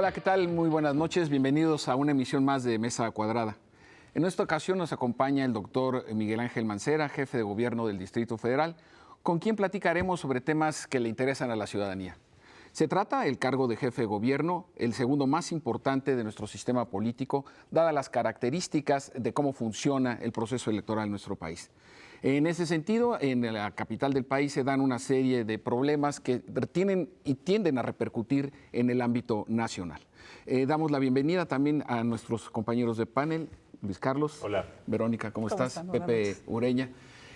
Hola, ¿qué tal? Muy buenas noches. Bienvenidos a una emisión más de Mesa Cuadrada. En esta ocasión nos acompaña el doctor Miguel Ángel Mancera, jefe de gobierno del Distrito Federal, con quien platicaremos sobre temas que le interesan a la ciudadanía. Se trata del cargo de jefe de gobierno, el segundo más importante de nuestro sistema político, dadas las características de cómo funciona el proceso electoral en nuestro país. En ese sentido, en la capital del país se dan una serie de problemas que tienen y tienden a repercutir en el ámbito nacional. Damos la bienvenida también a nuestros compañeros de panel. Luis Carlos. Hola. Verónica, ¿cómo estás? Pepe Ureña.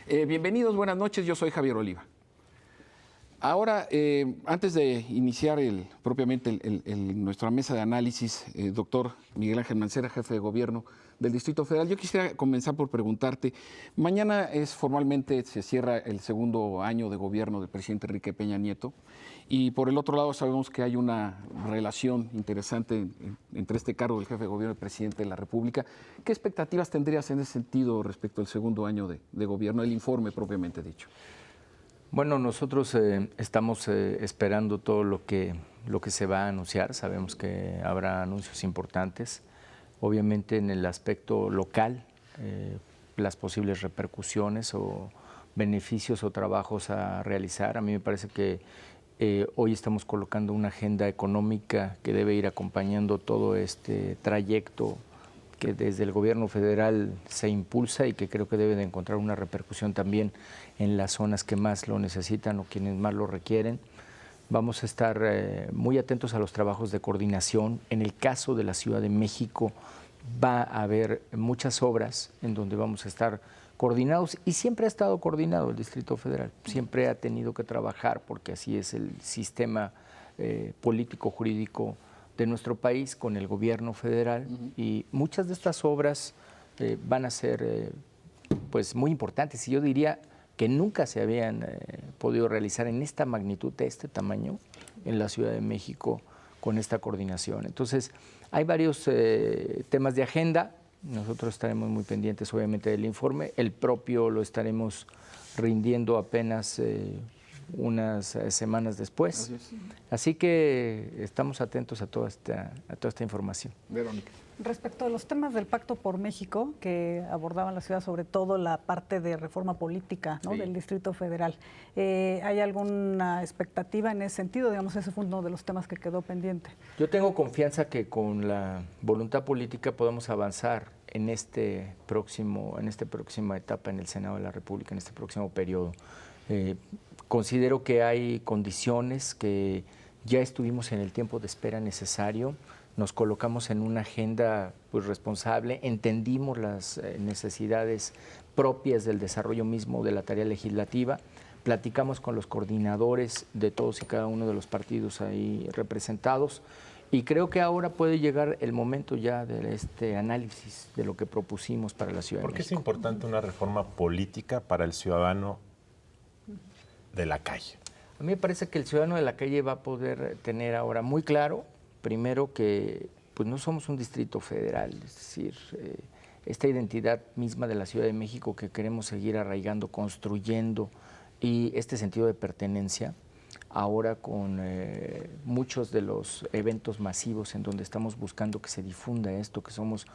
Bienvenidos, buenas noches. Yo soy Javier Oliva. Ahora, antes de iniciar propiamente nuestra mesa de análisis, doctor Miguel Ángel Mancera, jefe de gobierno del Distrito Federal, yo quisiera comenzar por preguntarte, mañana formalmente se cierra el segundo año de gobierno del presidente Enrique Peña Nieto, y por el otro lado sabemos que hay una relación interesante entre este cargo del jefe de gobierno y el presidente de la República. ¿Qué expectativas tendrías en ese sentido respecto al segundo año de gobierno, el informe propiamente dicho? Bueno, nosotros estamos esperando todo lo que se va a anunciar. Sabemos que habrá anuncios importantes. Obviamente en el aspecto local, las posibles repercusiones o beneficios o trabajos a realizar. A mí me parece que hoy estamos colocando una agenda económica que debe ir acompañando todo este trayecto que desde el gobierno federal se impulsa y que creo que debe de encontrar una repercusión también en las zonas que más lo necesitan o quienes más lo requieren. Vamos a estar muy atentos a los trabajos de coordinación. En el caso de la Ciudad de México va a haber muchas obras en donde vamos a estar coordinados y siempre ha estado coordinado el Distrito Federal. Siempre ha tenido que trabajar porque así es el sistema político jurídico de nuestro país con el gobierno federal y muchas de estas obras van a ser pues muy importantes y yo diría que nunca se habían podido realizar en esta magnitud, de este tamaño, en la Ciudad de México con esta coordinación. Entonces, hay varios temas de agenda. Nosotros estaremos muy pendientes, obviamente, del informe. El propio lo estaremos rindiendo apenas unas semanas después. Así que estamos atentos a toda esta información. Verónica. Respecto a los temas del Pacto por México, que abordaban la ciudad, sobre todo la parte de reforma política, ¿no? Sí. Del Distrito Federal, ¿hay alguna expectativa en ese sentido? Digamos, ese fue uno de los temas que quedó pendiente. Yo tengo confianza que con la voluntad política podamos avanzar en esta próxima etapa en el Senado de la República, en este próximo periodo. Considero que hay condiciones que ya estuvimos en el tiempo de espera necesario, nos colocamos en una agenda pues, responsable, entendimos las necesidades propias del desarrollo mismo de la tarea legislativa, platicamos con los coordinadores de todos y cada uno de los partidos ahí representados y creo que ahora puede llegar el momento ya de este análisis de lo que propusimos para la Ciudad de México. ¿Por qué es importante una reforma política para el ciudadano de la calle? A mí me parece que el ciudadano de la calle va a poder tener ahora muy claro, primero que pues no somos un distrito federal, es decir, esta identidad misma de la Ciudad de México que queremos seguir arraigando, construyendo y este sentido de pertenencia, ahora con muchos de los eventos masivos en donde estamos buscando que se difunda esto, que somos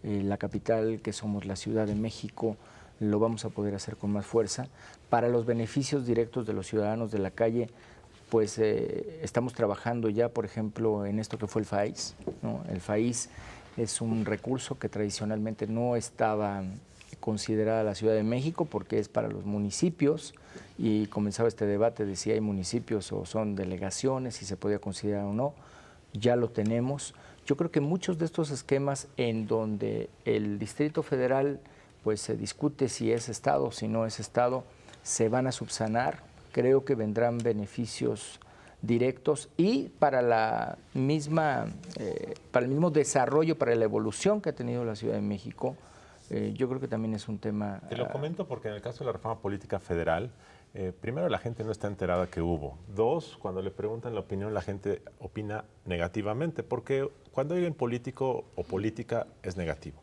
la capital, que somos la Ciudad de México, lo vamos a poder hacer con más fuerza. Para los beneficios directos de los ciudadanos de la calle, pues estamos trabajando ya, por ejemplo, en esto que fue el FAIS, ¿no? El FAIS es un recurso que tradicionalmente no estaba considerada la Ciudad de México porque es para los municipios y comenzaba este debate de si hay municipios o son delegaciones, si se podía considerar o no. Ya lo tenemos. Yo creo que muchos de estos esquemas en donde el Distrito Federal pues se discute si es Estado o si no es Estado, se van a subsanar. Creo que vendrán beneficios directos y para para el mismo desarrollo, para la evolución que ha tenido la Ciudad de México, yo creo que también es un tema... Te lo comento porque en el caso de la reforma política federal, primero la gente no está enterada que hubo. Dos, cuando le preguntan la opinión, la gente opina negativamente, porque cuando alguien político o política es negativo.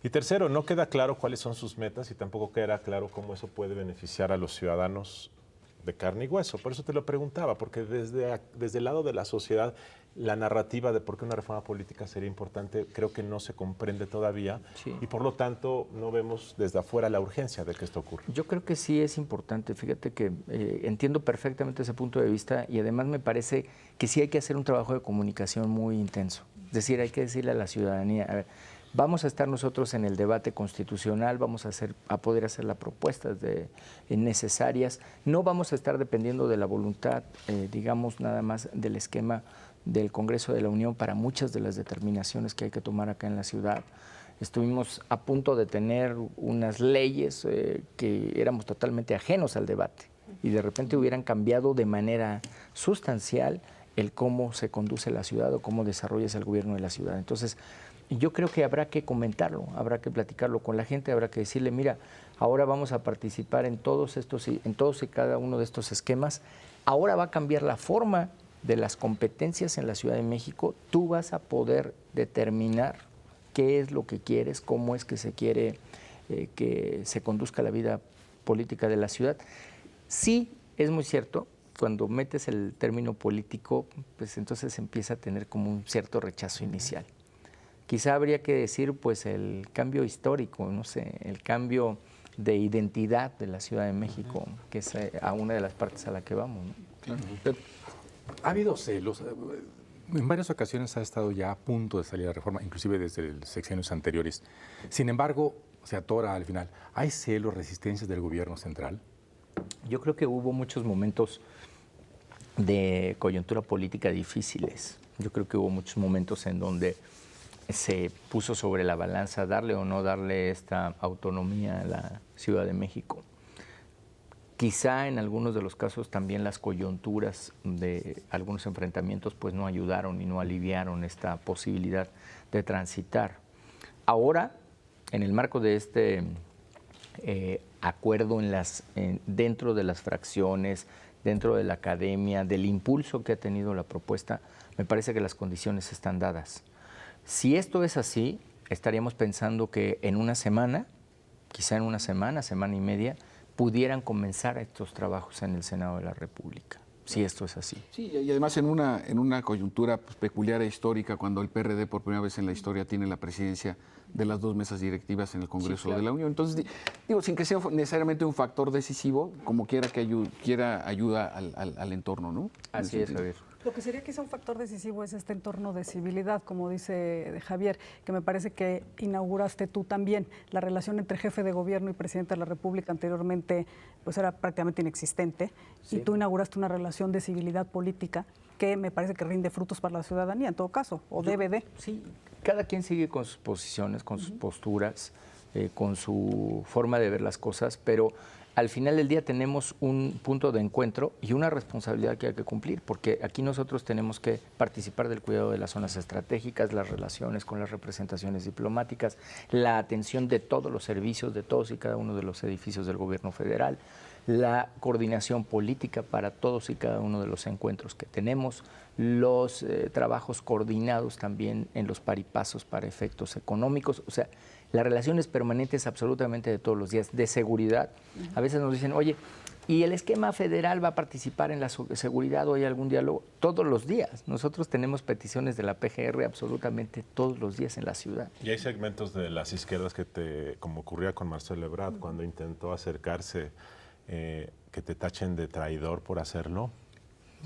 Y tercero, no queda claro cuáles son sus metas y tampoco queda claro cómo eso puede beneficiar a los ciudadanos de carne y hueso. Por eso te lo preguntaba, porque desde el lado de la sociedad la narrativa de por qué una reforma política sería importante creo que no se comprende todavía Sí. y por lo tanto no vemos desde afuera la urgencia de que esto ocurra. Yo creo que sí es importante. Fíjate que entiendo perfectamente ese punto de vista y además me parece que sí hay que hacer un trabajo de comunicación muy intenso. Es decir, hay que decirle a la ciudadanía, a ver, vamos a estar nosotros en el debate constitucional, vamos a poder hacer las propuestas necesarias, no vamos a estar dependiendo de la voluntad, digamos, nada más del esquema del Congreso de la Unión para muchas de las determinaciones que hay que tomar acá en la ciudad. Estuvimos a punto de tener unas leyes que éramos totalmente ajenos al debate y de repente hubieran cambiado de manera sustancial el cómo se conduce la ciudad o cómo desarrolla el gobierno de la ciudad. Entonces, yo creo que habrá que comentarlo, habrá que platicarlo con la gente, habrá que decirle, mira, ahora vamos a participar en todos y cada uno de estos esquemas. Ahora va a cambiar la forma de las competencias en la Ciudad de México. Tú vas a poder determinar qué es lo que quieres, cómo es que se quiere que se conduzca la vida política de la ciudad. Sí, es muy cierto, cuando metes el término político, pues entonces empieza a tener como un cierto rechazo inicial. Quizá habría que decir, pues, el cambio histórico, no sé, el cambio de identidad de la Ciudad de México, que es a una de las partes a la que vamos, ¿no? Claro. Ha habido celos. En varias ocasiones ha estado ya a punto de salir la reforma, inclusive desde los sexenios anteriores. Sin embargo, se atora al final. ¿Hay celos, resistencias del gobierno central? Yo creo que hubo muchos momentos de coyuntura política difíciles. Yo creo que hubo muchos momentos en donde se puso sobre la balanza darle o no darle esta autonomía a la Ciudad de México. Quizá en algunos de los casos también las coyunturas de algunos enfrentamientos pues no ayudaron y no aliviaron esta posibilidad de transitar. Ahora, en el marco de este acuerdo dentro de las fracciones, dentro de la academia, del impulso que ha tenido la propuesta, me parece que las condiciones están dadas. Si esto es así, estaríamos pensando que en una semana, quizá en una semana, semana y media, pudieran comenzar estos trabajos en el Senado de la República, si esto es así. Sí, y además en una coyuntura pues, peculiar e histórica, cuando el PRD por primera vez en la historia tiene la presidencia de las dos mesas directivas en el Congreso de la Unión. Entonces, digo, sin que sea necesariamente un factor decisivo, como quiera que ayuda al entorno, ¿no? Así es, Javier. Lo que sería quizá un factor decisivo es este entorno de civilidad, como dice Javier, que me parece que inauguraste tú también. La relación entre jefe de gobierno y presidente de la República anteriormente pues era prácticamente inexistente, sí. Y tú inauguraste una relación de civilidad política que me parece que rinde frutos para la ciudadanía, en todo caso, o debe de. Sí, cada quien sigue con sus posiciones, con sus posturas, con su forma de ver las cosas, pero al final del día tenemos un punto de encuentro y una responsabilidad que hay que cumplir, porque aquí nosotros tenemos que participar del cuidado de las zonas estratégicas, las relaciones con las representaciones diplomáticas, la atención de todos los servicios, de todos y cada uno de los edificios del gobierno federal, la coordinación política para todos y cada uno de los encuentros que tenemos, los trabajos coordinados también en los paripasos para efectos económicos, o sea, las relaciones permanentes absolutamente de todos los días, de seguridad. A veces nos dicen, oye, ¿y el esquema federal va a participar en la seguridad o hay algún diálogo? Todos los días. Nosotros tenemos peticiones de la PGR absolutamente todos los días en la ciudad. Y hay segmentos de las izquierdas como ocurría con Marcelo Ebrard, cuando intentó acercarse, que te tachen de traidor por hacerlo.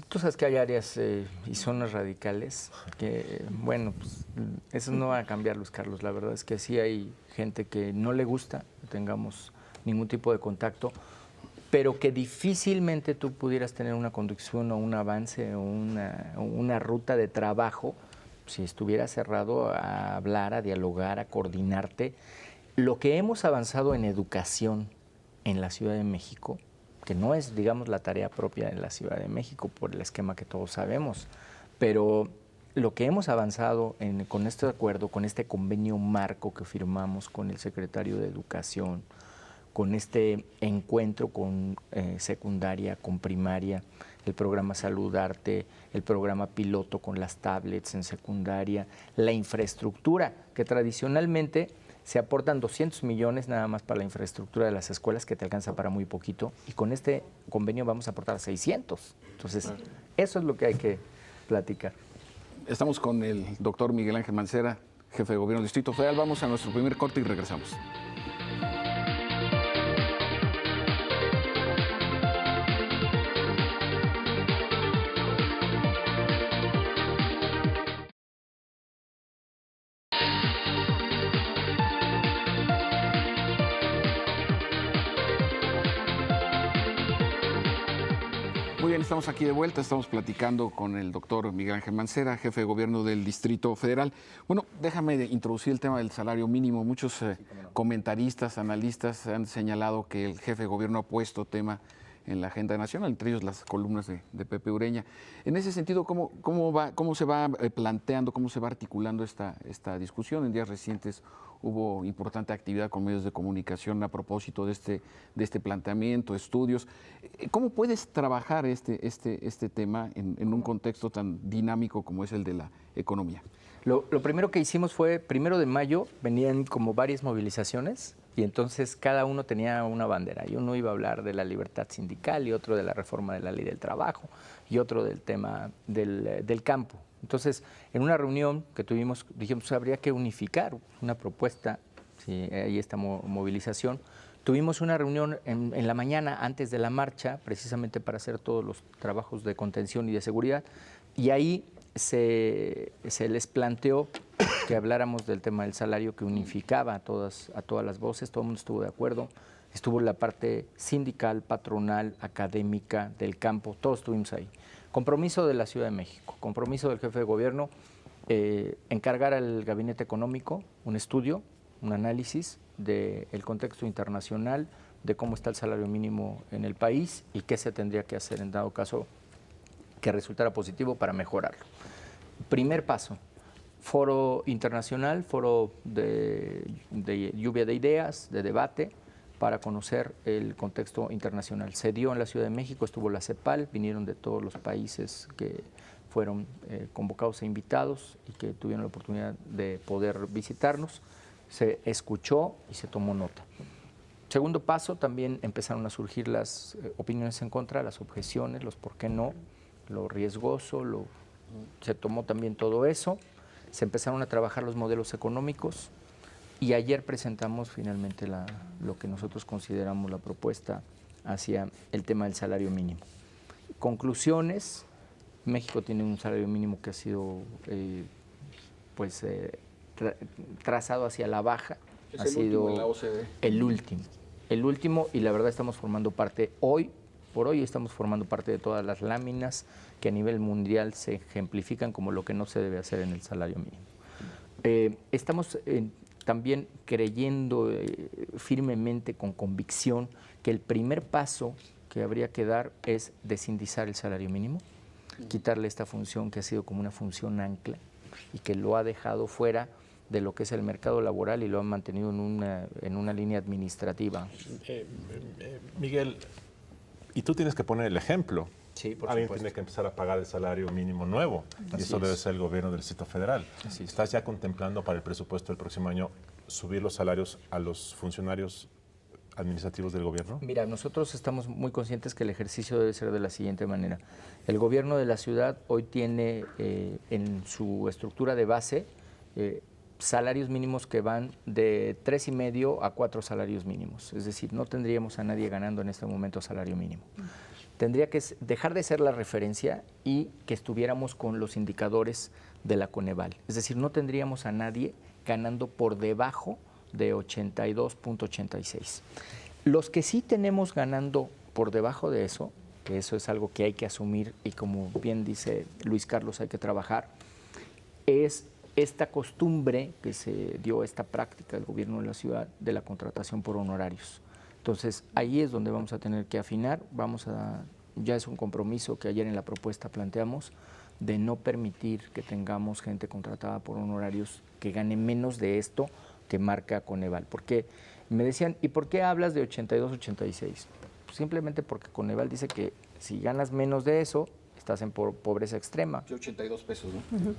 Tú sabes que hay áreas y zonas radicales que, bueno, pues eso no va a cambiar, Luis Carlos. La verdad es que sí hay gente que no le gusta que tengamos ningún tipo de contacto, pero que difícilmente tú pudieras tener una conducción o un avance o una ruta de trabajo si estuvieras cerrado a hablar, a dialogar, a coordinarte. Lo que hemos avanzado en educación en la Ciudad de México, que no es, digamos, la tarea propia de la Ciudad de México por el esquema que todos sabemos, pero lo que hemos avanzado con este acuerdo, con este convenio marco que firmamos con el secretario de Educación, con este encuentro con secundaria, con primaria, el programa Saludarte, el programa piloto con las tablets en secundaria, la infraestructura, que tradicionalmente se aportan 200 millones nada más para la infraestructura de las escuelas, que te alcanza para muy poquito, y con este convenio vamos a aportar 600. Entonces, eso es lo que hay que platicar. Estamos con el doctor Miguel Ángel Mancera, jefe de gobierno del Distrito Federal. Vamos a nuestro primer corte y regresamos. Muy bien, estamos aquí de vuelta, estamos platicando con el doctor Miguel Ángel Mancera, jefe de gobierno del Distrito Federal. Bueno, déjame introducir el tema del salario mínimo. Muchos comentaristas, analistas han señalado que el jefe de gobierno ha puesto tema en la agenda nacional, entre ellos las columnas de Pepe Ureña. En ese sentido, ¿cómo se va planteando, cómo se va articulando esta discusión? En días recientes hubo importante actividad con medios de comunicación a propósito de este planteamiento, estudios. ¿Cómo puedes trabajar este tema en un contexto tan dinámico como es el de la economía? Lo primero que hicimos fue, 1 de mayo, venían como varias movilizaciones y entonces cada uno tenía una bandera. Y uno iba a hablar de la libertad sindical y otro de la reforma de la ley del trabajo y otro del tema del campo. Entonces, en una reunión que tuvimos, dijimos que habría que unificar una propuesta, sí, ahí esta movilización. Tuvimos una reunión en la mañana antes de la marcha, precisamente para hacer todos los trabajos de contención y de seguridad, y ahí se les planteó que habláramos del tema del salario, que unificaba a todas las voces, todo el mundo estuvo de acuerdo, estuvo la parte sindical, patronal, académica, del campo, todos estuvimos ahí. Compromiso de la Ciudad de México, compromiso del jefe de gobierno, encargar al gabinete económico un estudio, un análisis del contexto internacional, de cómo está el salario mínimo en el país y qué se tendría que hacer en dado caso que resultara positivo para mejorarlo. Primer paso, foro internacional, foro de lluvia de ideas, de debate, para conocer el contexto internacional. Se dio en la Ciudad de México, estuvo la CEPAL, vinieron de todos los países que fueron convocados e invitados y que tuvieron la oportunidad de poder visitarnos. Se escuchó y se tomó nota. Segundo paso, también empezaron a surgir las opiniones en contra, las objeciones, los por qué no, lo riesgoso, se tomó también todo eso, se empezaron a trabajar los modelos económicos y ayer presentamos finalmente lo que nosotros consideramos la propuesta hacia el tema del salario mínimo. Conclusiones, México tiene un salario mínimo que ha sido trazado hacia la baja, ha sido el último y la verdad estamos formando parte por hoy estamos formando parte de todas las láminas que a nivel mundial se ejemplifican como lo que no se debe hacer en el salario mínimo. Estamos también creyendo firmemente, con convicción, que el primer paso que habría que dar es desindizar el salario mínimo, quitarle esta función que ha sido como una función ancla y que lo ha dejado fuera de lo que es el mercado laboral y lo ha mantenido en una línea administrativa. Miguel, y tú tienes que poner el ejemplo. Sí, por Alguien supuesto. tiene que empezar a pagar el salario mínimo nuevo y eso debe ser el gobierno del Distrito Federal. ¿Estás ya contemplando para el presupuesto del próximo año subir los salarios a los funcionarios administrativos del gobierno? Mira, nosotros estamos muy conscientes que el ejercicio debe ser de la siguiente manera. El gobierno de la ciudad hoy tiene en su estructura de base salarios mínimos que van de 3,5 a 4 salarios mínimos. Es decir, no tendríamos a nadie ganando en este momento salario mínimo. Tendría que dejar de ser la referencia y que estuviéramos con los indicadores de la Coneval. Es decir, no tendríamos a nadie ganando por debajo de 82.86. Los que sí tenemos ganando por debajo de eso, que eso es algo que hay que asumir y como bien dice Luis Carlos, hay que trabajar, es esta costumbre que se dio, esta práctica del gobierno de la ciudad de la contratación por honorarios. Entonces, ahí es donde vamos a tener que afinar, ya es un compromiso que ayer en la propuesta planteamos, de no permitir que tengamos gente contratada por honorarios que gane menos de esto que marca Coneval. Porque me decían, ¿y por qué hablas de 82, 86? Pues simplemente porque Coneval dice que si ganas menos de eso, estás en pobreza extrema. 82 pesos, ¿no?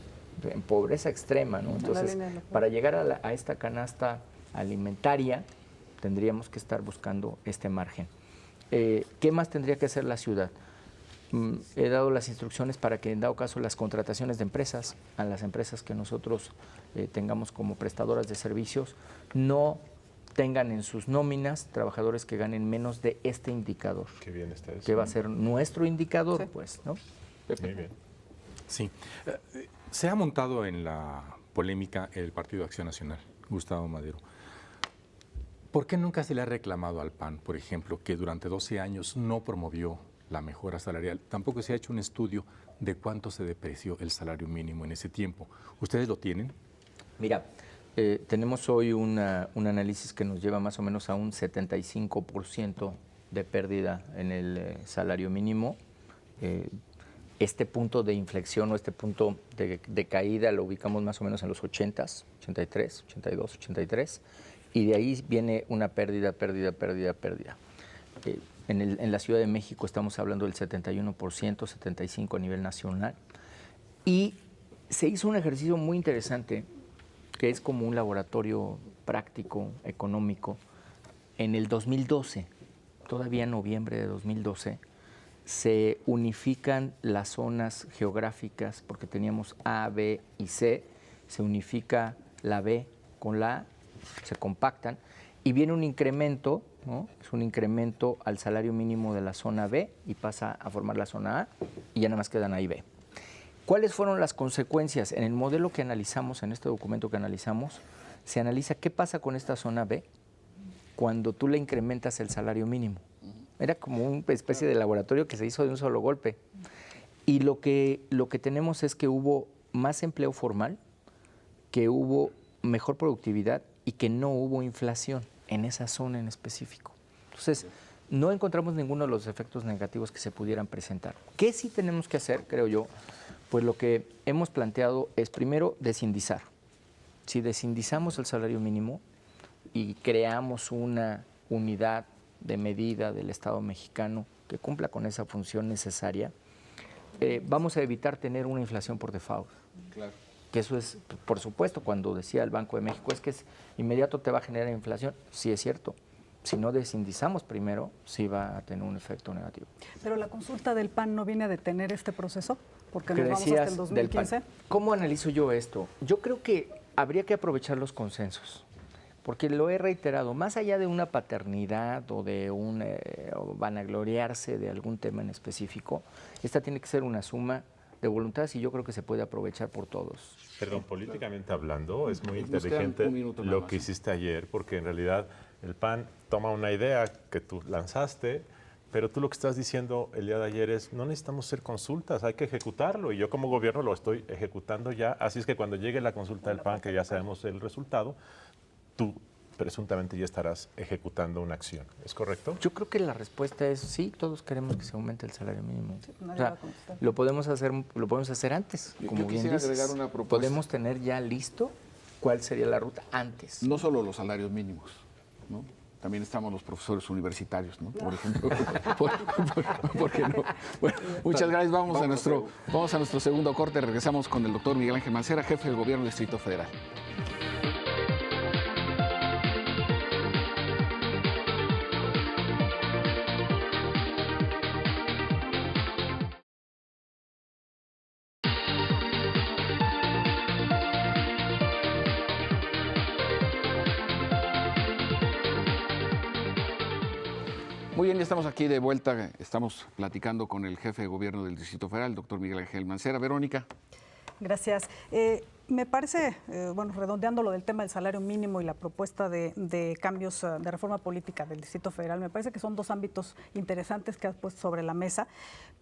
En pobreza extrema, ¿no? Entonces, para llegar a esta canasta alimentaria, tendríamos que estar buscando este margen. ¿Qué más tendría que hacer la ciudad? he dado las instrucciones para que en dado caso las contrataciones de empresas, a las empresas que nosotros tengamos como prestadoras de servicios, no tengan en sus nóminas trabajadores que ganen menos de este indicador. Qué bien está eso. Que va a ser nuestro indicador, Sí. pues, ¿no? Muy bien. Sí. Se ha montado en la polémica el Partido Acción Nacional, Gustavo Madero. ¿Por qué nunca se le ha reclamado al PAN, por ejemplo, que durante 12 años no promovió la mejora salarial? Tampoco se ha hecho un estudio de cuánto se depreció el salario mínimo en ese tiempo. ¿Ustedes lo tienen? Mira, tenemos hoy un análisis que nos lleva más o menos a un 75% de pérdida en el salario mínimo. Este punto de inflexión o este punto de caída lo ubicamos más o menos en los 80s, 83, 82, 83, y de ahí viene una pérdida. En la Ciudad de México estamos hablando del 71%, 75% a nivel nacional, y se hizo un ejercicio muy interesante que es como un laboratorio práctico, económico. En el 2012, todavía en noviembre de 2012, se unifican las zonas geográficas, porque teníamos A, B y C, se unifica la B con la A, se compactan, y viene un incremento, ¿no? Es un incremento al salario mínimo de la zona B y pasa a formar la zona A, y ya nada más quedan A y B. ¿Cuáles fueron las consecuencias? En el modelo que analizamos, en este documento que analizamos, se analiza qué pasa con esta zona B cuando tú le incrementas el salario mínimo. Era como una especie de laboratorio que se hizo de un solo golpe. Y lo que tenemos es que hubo más empleo formal, que hubo mejor productividad y que no hubo inflación en esa zona en específico. Entonces, no encontramos ninguno de los efectos negativos que se pudieran presentar. ¿Qué sí tenemos que hacer, creo yo? Pues lo que hemos planteado es primero desindizar. Si desindizamos el salario mínimo y creamos una unidad de medida del Estado mexicano que cumpla con esa función necesaria, vamos a evitar tener una inflación por default. Claro. Que eso es, por supuesto, cuando decía el Banco de México, es que inmediato te va a generar inflación. Sí es cierto. Si no desindizamos primero, sí va a tener un efecto negativo. Pero la consulta del PAN no viene a detener este proceso, porque nos vamos hasta Decías el del 2015. PAN. ¿Cómo analizo yo esto? Yo creo que habría que aprovechar los consensos, porque lo he reiterado, más allá de una paternidad o de o vanagloriarse de algún tema en específico, esta tiene que ser una suma de voluntades y yo creo que se puede aprovechar por todos. Perdón, políticamente hablando, es muy Nos quedan inteligente un minuto nada lo más. que hiciste ayer, porque en realidad el PAN toma una idea que tú lanzaste, pero tú lo que estás diciendo el día de ayer es, no necesitamos hacer consultas, hay que ejecutarlo, y yo como gobierno lo estoy ejecutando ya, así es que cuando llegue la consulta del PAN, que ya sabemos el resultado, tú presuntamente ya estarás ejecutando una acción, ¿es correcto? Yo creo que la respuesta es sí, todos queremos que se aumente el salario mínimo. nadie O sea, va a contestar. lo podemos hacer antes, Yo como bien quisiera dices. agregar una propuesta. Podemos tener ya listo cuál sería la ruta antes. No solo los salarios mínimos, ¿no? También estamos los profesores universitarios, ¿no? Por ejemplo. ¿Por qué no? Bueno, muchas gracias. Vamos a nuestro segundo corte. Regresamos con el doctor Miguel Ángel Mancera, jefe del Gobierno del Distrito Federal. Muy bien, ya estamos aquí de vuelta. Estamos platicando con el jefe de gobierno del Distrito Federal, el doctor Miguel Ángel Mancera. Verónica. Gracias. Me parece, bueno, redondeando lo del tema del salario mínimo y la propuesta de cambios de reforma política del Distrito Federal, me parece que son dos ámbitos interesantes que has puesto sobre la mesa,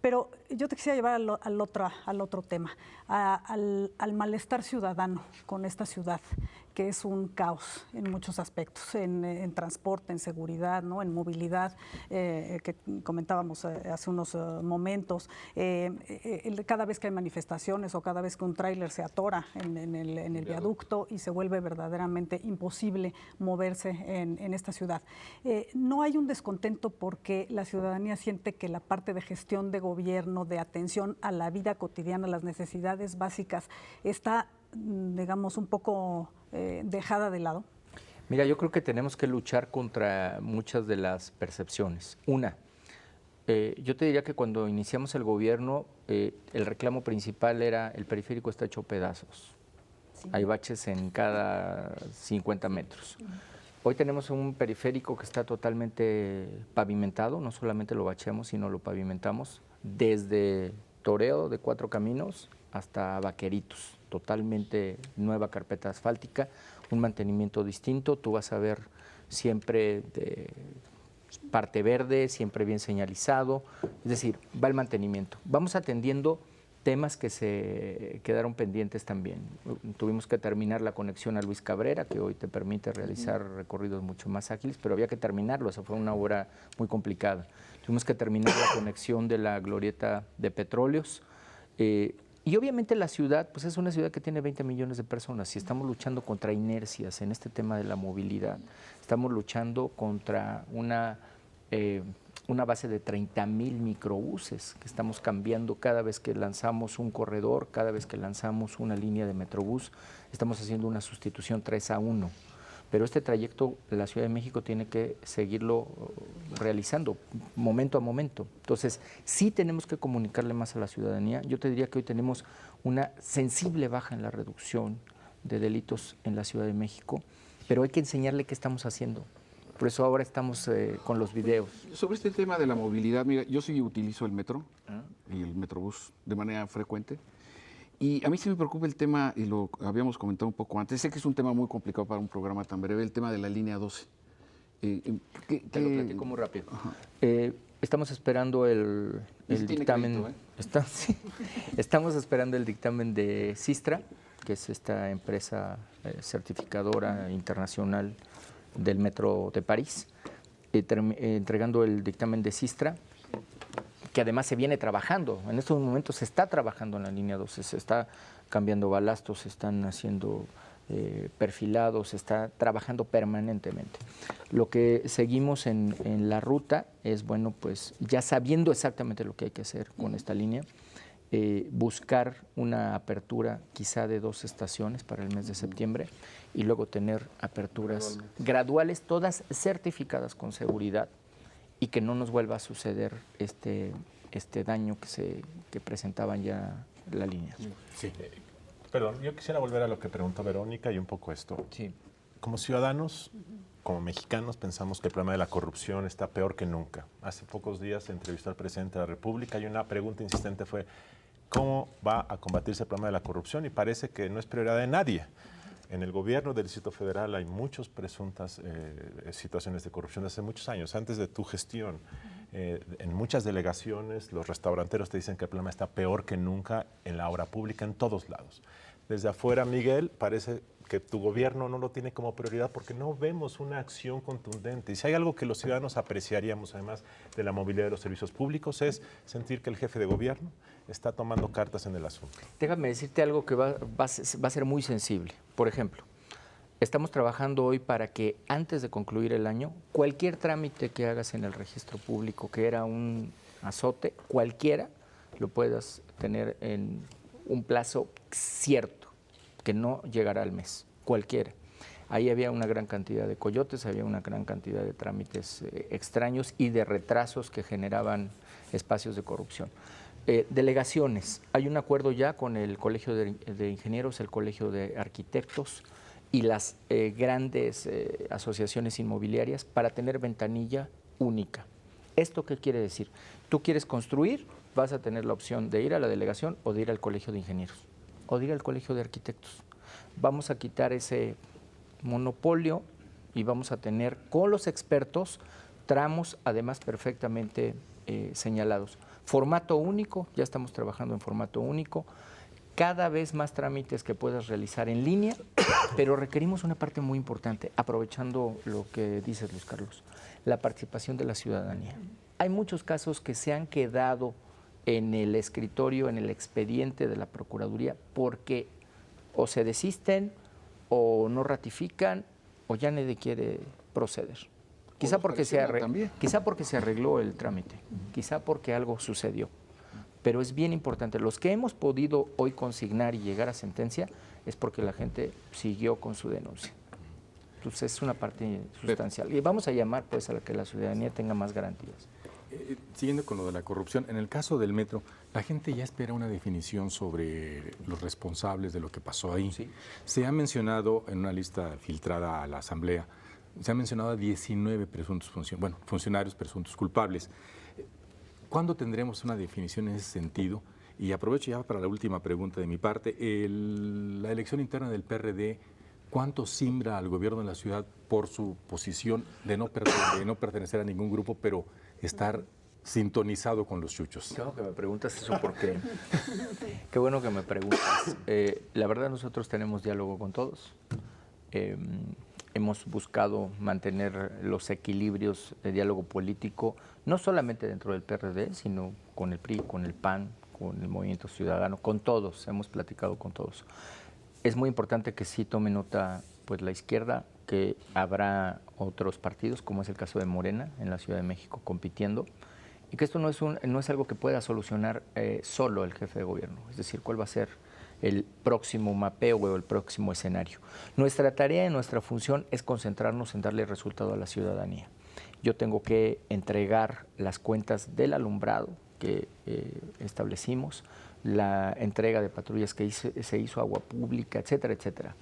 pero yo te quisiera llevar al otro tema, al malestar ciudadano con esta ciudad, que es un caos en muchos aspectos, en transporte, en seguridad, ¿no? En movilidad, que comentábamos hace unos momentos. Cada vez que hay manifestaciones o cada vez que un tráiler se atora en el viaducto y se vuelve verdaderamente imposible moverse en esta ciudad. No hay un descontento porque la ciudadanía siente que la parte de gestión de gobierno, de atención a la vida cotidiana, a las necesidades básicas, está, digamos, un poco dejada de lado. Mira, yo creo que tenemos que luchar contra muchas de las percepciones. Una, Yo te diría que cuando iniciamos el gobierno, el reclamo principal era el periférico está hecho pedazos. Sí. Hay baches en cada 50 metros. Hoy tenemos un periférico que está totalmente pavimentado, no solamente lo bacheamos, sino lo pavimentamos desde Toreo de 4 Caminos hasta Vaqueritos, totalmente nueva carpeta asfáltica, un mantenimiento distinto. Tú vas a ver siempre de parte verde, siempre bien señalizado, es decir, va el mantenimiento. Vamos atendiendo temas que se quedaron pendientes también. Tuvimos que terminar la conexión a Luis Cabrera, que hoy te permite realizar recorridos mucho más ágiles, pero había que terminarlo, o sea, fue una obra muy complicada. Tuvimos que terminar la conexión de la glorieta de Petróleos, y obviamente la ciudad, pues es una ciudad que tiene 20 millones de personas y estamos luchando contra inercias en este tema de la movilidad. Estamos luchando contra una base de 30,000 microbuses que estamos cambiando cada vez que lanzamos un corredor, cada vez que lanzamos una línea de Metrobús, estamos haciendo una sustitución 3-1. Pero este trayecto la Ciudad de México tiene que seguirlo realizando momento a momento. Entonces, sí tenemos que comunicarle más a la ciudadanía. Yo te diría que hoy tenemos una sensible baja en la reducción de delitos en la Ciudad de México, pero hay que enseñarle qué estamos haciendo. Por eso ahora estamos con los videos. Sobre este tema de la movilidad, mira, yo sí utilizo el metro y el Metrobús de manera frecuente. Y a mí sí me preocupa el tema, y lo habíamos comentado un poco antes, sé que es un tema muy complicado para un programa tan breve, el tema de la línea 12. Te lo platico muy rápido. Estamos esperando el dictamen. Crédito, sí, estamos esperando el dictamen de Sistra, que es esta empresa certificadora internacional del Metro de París, entregando el dictamen de Sistra, que además se viene trabajando. En estos momentos se está trabajando en la línea 12, se está cambiando balastos, se están haciendo perfilados, se está trabajando permanentemente. Lo que seguimos en la ruta es, bueno, pues ya sabiendo exactamente lo que hay que hacer con esta línea, buscar una apertura quizá de 2 estaciones para el mes de septiembre y luego tener aperturas graduales, todas certificadas con seguridad, y que no nos vuelva a suceder este daño que presentaban ya la línea. Sí. Perdón, yo quisiera volver a lo que preguntó Verónica y un poco esto. Sí. Como ciudadanos, como mexicanos, pensamos que el problema de la corrupción está peor que nunca. Hace pocos días se entrevistó al presidente de la República y una pregunta insistente fue ¿cómo va a combatirse el problema de la corrupción? Y parece que no es prioridad de nadie. En el gobierno del Distrito Federal hay muchas presuntas situaciones de corrupción desde hace muchos años, antes de tu gestión. En muchas delegaciones los restauranteros te dicen que el problema está peor que nunca en la obra pública, en todos lados. Desde afuera, Miguel, parece que tu gobierno no lo tiene como prioridad porque no vemos una acción contundente. Y si hay algo que los ciudadanos apreciaríamos, además de la movilidad de los servicios públicos, es sentir que el jefe de gobierno está tomando cartas en el asunto. Déjame decirte algo que va a ser muy sensible. Por ejemplo, estamos trabajando hoy para que antes de concluir el año, cualquier trámite que hagas en el registro público, que era un azote, cualquiera, lo puedas tener en un plazo cierto, que no llegará al mes, cualquiera. Ahí había una gran cantidad de coyotes, había una gran cantidad de trámites extraños y de retrasos que generaban espacios de corrupción. Delegaciones, hay un acuerdo ya con el Colegio de Ingenieros, el Colegio de Arquitectos y las grandes asociaciones inmobiliarias para tener ventanilla única. ¿Esto qué quiere decir? Tú quieres construir, vas a tener la opción de ir a la delegación o de ir al Colegio de Ingenieros o de ir al Colegio de Arquitectos. Vamos a quitar ese monopolio y vamos a tener con los expertos tramos además perfectamente señalados. Formato único, ya estamos trabajando en formato único, cada vez más trámites que puedas realizar en línea, pero requerimos una parte muy importante, aprovechando lo que dices, Luis Carlos, la participación de la ciudadanía. Hay muchos casos que se han quedado en el escritorio, en el expediente de la Procuraduría, porque o se desisten o no ratifican o ya nadie quiere proceder. Quizá porque se arregló el trámite, quizá porque algo sucedió. Pero es bien importante, los que hemos podido hoy consignar y llegar a sentencia es porque la gente siguió con su denuncia. Entonces es una parte sustancial. Y vamos a llamar pues a la que la ciudadanía tenga más garantías. Siguiendo con lo de la corrupción, en el caso del metro, la gente ya espera una definición sobre los responsables de lo que pasó ahí. Sí. Se ha mencionado en una lista filtrada a la Asamblea, se ha mencionado a 19 presuntos funcionarios presuntos culpables. ¿Cuándo tendremos una definición en ese sentido? Y aprovecho ya para la última pregunta de mi parte. La elección interna del PRD, ¿cuánto simbra al gobierno de la ciudad por su posición de no pertenecer a ningún grupo, pero estar sintonizado con los chuchos? Qué bueno que me preguntas eso porque... Qué bueno que me preguntas. La verdad, nosotros tenemos diálogo con todos. Hemos buscado mantener los equilibrios de diálogo político, no solamente dentro del PRD, sino con el PRI, con el PAN, con el Movimiento Ciudadano, con todos, hemos platicado con todos. Es muy importante que sí tome nota pues, la izquierda, que habrá otros partidos, como es el caso de Morena, en la Ciudad de México, compitiendo, y que esto no es algo que pueda solucionar solo el jefe de gobierno, es decir, cuál va a ser el próximo mapeo o el próximo escenario. Nuestra tarea y nuestra función es concentrarnos en darle resultado a la ciudadanía. Yo tengo que entregar las cuentas del alumbrado que establecimos, la entrega de patrullas que se hizo, agua pública, etcétera, etcétera.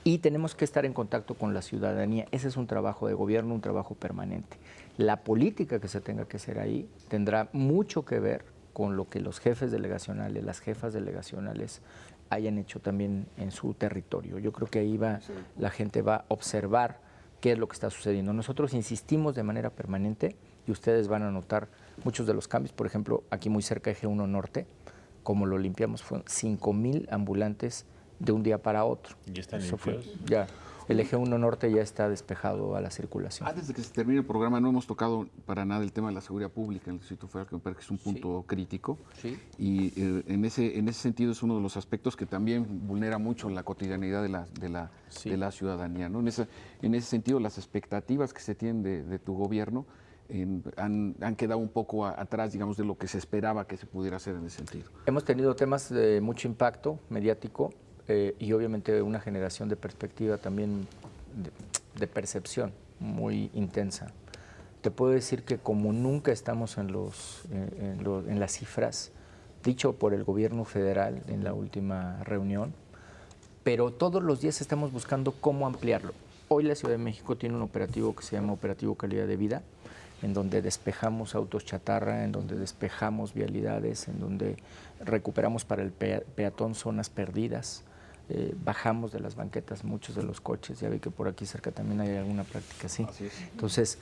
Y tenemos que estar en contacto con la ciudadanía. Ese es un trabajo de gobierno, un trabajo permanente. La política que se tenga que hacer ahí tendrá mucho que ver con lo que los jefes delegacionales, las jefas delegacionales hayan hecho también en su territorio. Yo creo que ahí la gente va a observar qué es lo que está sucediendo. Nosotros insistimos de manera permanente y ustedes van a notar muchos de los cambios. Por ejemplo, aquí muy cerca de Eje 1 Norte, como lo limpiamos, fueron 5,000 ambulantes de un día para otro. ¿Y están Eso limpios? ya. El Eje 1 Norte ya está despejado a la circulación. Antes de que se termine el programa, no hemos tocado para nada el tema de la seguridad pública en el Distrito Federal, que me parece que es un punto crítico. Sí. Y en ese sentido es uno de los aspectos que también vulnera mucho la cotidianidad de la ciudadanía, ¿no? En ese sentido, las expectativas que se tienen de tu gobierno han quedado un poco atrás, digamos, de lo que se esperaba que se pudiera hacer en ese sentido. Hemos tenido temas de mucho impacto mediático y obviamente una generación de perspectiva también de percepción muy intensa. Te puedo decir que como nunca estamos en las cifras, dicho por el gobierno federal en la última reunión, pero todos los días estamos buscando cómo ampliarlo. Hoy la Ciudad de México tiene un operativo que se llama Operativo Calidad de Vida, en donde despejamos autos chatarra, en donde despejamos vialidades, en donde recuperamos para el peatón zonas perdidas, bajamos de las banquetas muchos de los coches, ya ve que por aquí cerca también hay alguna práctica así. Así es. Entonces,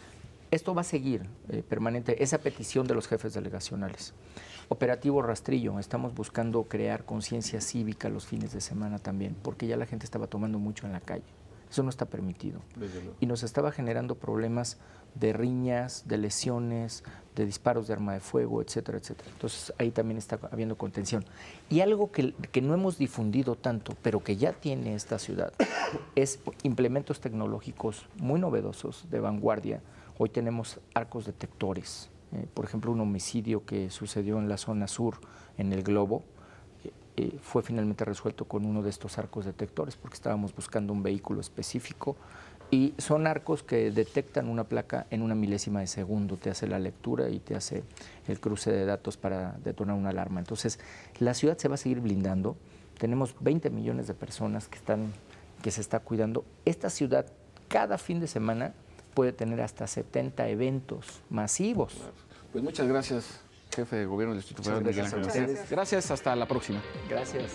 esto va a seguir permanente, esa petición de los jefes delegacionales. Operativo Rastrillo, estamos buscando crear conciencia cívica los fines de semana también, porque ya la gente estaba tomando mucho en la calle. Eso no está permitido. Y nos estaba generando problemas de riñas, de lesiones, de disparos de arma de fuego, etcétera, etcétera. Entonces ahí también está habiendo contención. Y algo que no hemos difundido tanto, pero que ya tiene esta ciudad, es implementos tecnológicos muy novedosos, de vanguardia. Hoy tenemos arcos detectores. Por ejemplo, un homicidio que sucedió en la zona sur, en el Globo, fue finalmente resuelto con uno de estos arcos detectores porque estábamos buscando un vehículo específico y son arcos que detectan una placa en una milésima de segundo, te hace la lectura y te hace el cruce de datos para detonar una alarma. Entonces, la ciudad se va a seguir blindando, tenemos 20 millones de personas que se está cuidando. Esta ciudad cada fin de semana puede tener hasta 70 eventos masivos. Pues muchas gracias, jefe de gobierno del Distrito Federal, Miguel Ángel. Gracias a ustedes. Gracias, hasta la próxima. Gracias.